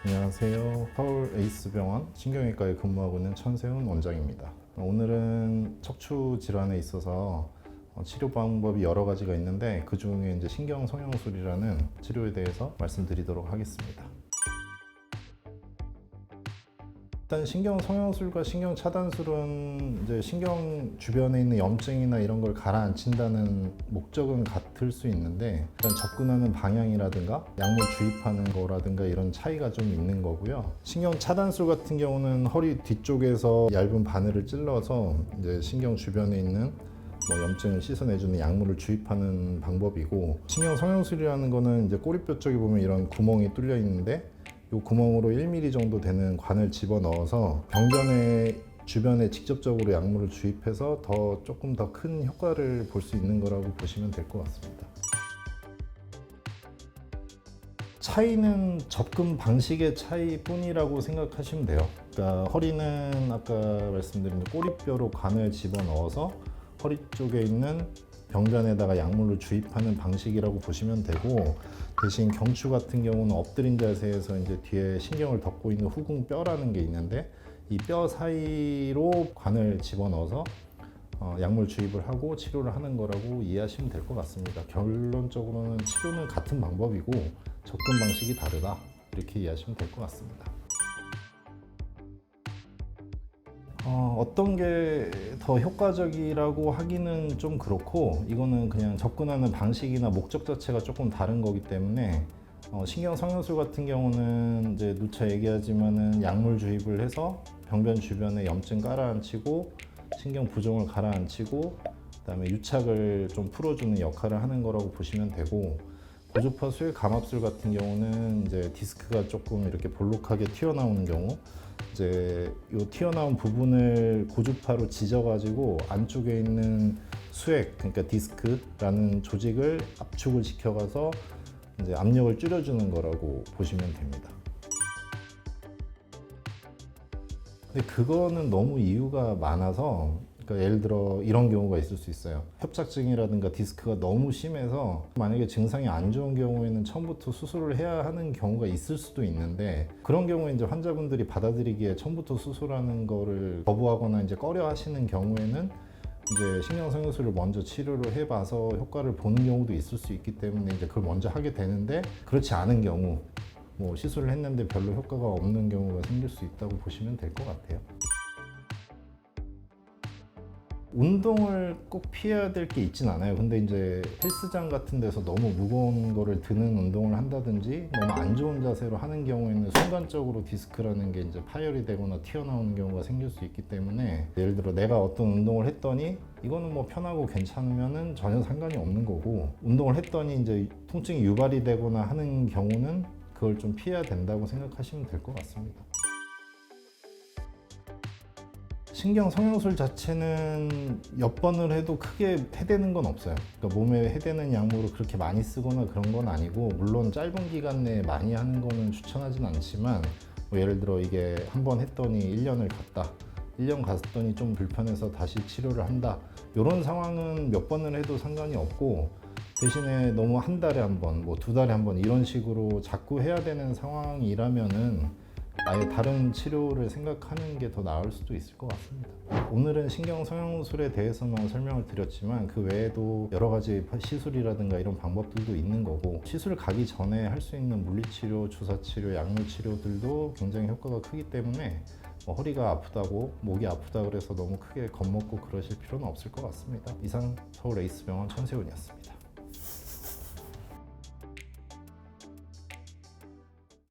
안녕하세요. 서울 에이스병원 신경외과에 근무하고 있는 천세훈 원장입니다. 오늘은 척추 질환에 있어서 치료 방법이 여러 가지가 있는데 그 중에 이제 신경성형술이라는 치료에 대해서 말씀드리도록 하겠습니다. 일단 신경성형술과 신경차단술은 이제 신경 주변에 있는 염증이나 이런 걸 가라앉힌다는 목적은 같을 수 있는데 일단 접근하는 방향이라든가 약물 주입하는 거라든가 이런 차이가 좀 있는 거고요. 신경차단술 같은 경우는 허리 뒤쪽에서 얇은 바늘을 찔러서 이제 신경 주변에 있는 염증을 씻어내주는 약물을 주입하는 방법이고, 신경성형술이라는 거는 이제 꼬리뼈 쪽에 보면 이런 구멍이 뚫려 있는데 이 구멍으로 1mm 정도 되는 관을 집어넣어서 병변의 주변에 직접적으로 약물을 주입해서 조금 더 큰 효과를 볼 수 있는 거라고 보시면 될 것 같습니다. 차이는 접근 방식의 차이뿐이라고 생각하시면 돼요. 그러니까 허리는 아까 말씀드린 꼬리뼈로 관을 집어넣어서 허리 쪽에 있는 병변에다가 약물을 주입하는 방식이라고 보시면 되고, 대신 경추 같은 경우는 엎드린 자세에서 이제 뒤에 신경을 덮고 있는 후궁뼈라는 게 있는데 이 뼈 사이로 관을 집어넣어서 약물 주입을 하고 치료를 하는 거라고 이해하시면 될 것 같습니다. 결론적으로는 치료는 같은 방법이고 접근 방식이 다르다, 이렇게 이해하시면 될 것 같습니다. 어떤 게 더 효과적이라고 하기는 좀 그렇고, 이거는 그냥 접근하는 방식이나 목적 자체가 조금 다른 거기 때문에 신경성형술 같은 경우는 이제 누차 얘기하지만은 약물 주입을 해서 병변 주변에 염증 깔아앉히고 신경 부종을 가라앉히고 그다음에 유착을 좀 풀어주는 역할을 하는 거라고 보시면 되고, 고주파술, 감압술 같은 경우는 이제 디스크가 조금 이렇게 볼록하게 튀어나오는 경우, 이제 이 튀어나온 부분을 고주파로 지져가지고 안쪽에 있는 수액, 그러니까 디스크라는 조직을 압축을 시켜가서 이제 압력을 줄여주는 거라고 보시면 됩니다. 근데 그거는 너무 이유가 많아서, 그러니까 예를 들어 이런 경우가 있을 수 있어요. 협착증이라든가 디스크가 너무 심해서 만약에 증상이 안 좋은 경우에는 처음부터 수술을 해야 하는 경우가 있을 수도 있는데, 그런 경우에 이제 환자분들이 받아들이기에 처음부터 수술하는 거를 거부하거나 이제 꺼려 하시는 경우에는 이제 신경성형술을 먼저 치료를 해봐서 효과를 보는 경우도 있을 수 있기 때문에 이제 그걸 먼저 하게 되는데, 그렇지 않은 경우 시술을 했는데 별로 효과가 없는 경우가 생길 수 있다고 보시면 될 것 같아요. 운동을 꼭 피해야 될 게 있진 않아요. 근데 이제 헬스장 같은 데서 너무 무거운 거를 드는 운동을 한다든지 너무 안 좋은 자세로 하는 경우에는 순간적으로 디스크라는 게 이제 파열이 되거나 튀어나오는 경우가 생길 수 있기 때문에, 예를 들어 내가 어떤 운동을 했더니 이거는 편하고 괜찮으면은 전혀 상관이 없는 거고, 운동을 했더니 이제 통증이 유발이 되거나 하는 경우는 그걸 좀 피해야 된다고 생각하시면 될 것 같습니다. 신경성형술 자체는 몇 번을 해도 크게 해대는 건 없어요. 그러니까 몸에 해대는 약물을 그렇게 많이 쓰거나 그런 건 아니고, 물론 짧은 기간 내에 많이 하는 거는 추천하진 않지만, 예를 들어 이게 한 번 했더니 1년을 갔다, 1년 갔더니 좀 불편해서 다시 치료를 한다, 이런 상황은 몇 번을 해도 상관이 없고, 대신에 너무 한 달에 한 번, 두 달에 한 번 이런 식으로 자꾸 해야 되는 상황이라면은 아예 다른 치료를 생각하는 게 더 나을 수도 있을 것 같습니다. 오늘은 신경성형술에 대해서만 설명을 드렸지만 그 외에도 여러 가지 시술이라든가 이런 방법들도 있는 거고, 시술 가기 전에 할 수 있는 물리치료, 주사치료, 약물치료들도 굉장히 효과가 크기 때문에 허리가 아프다고, 목이 아프다 그래서 너무 크게 겁먹고 그러실 필요는 없을 것 같습니다. 이상 서울 에이스병원 천세훈이었습니다.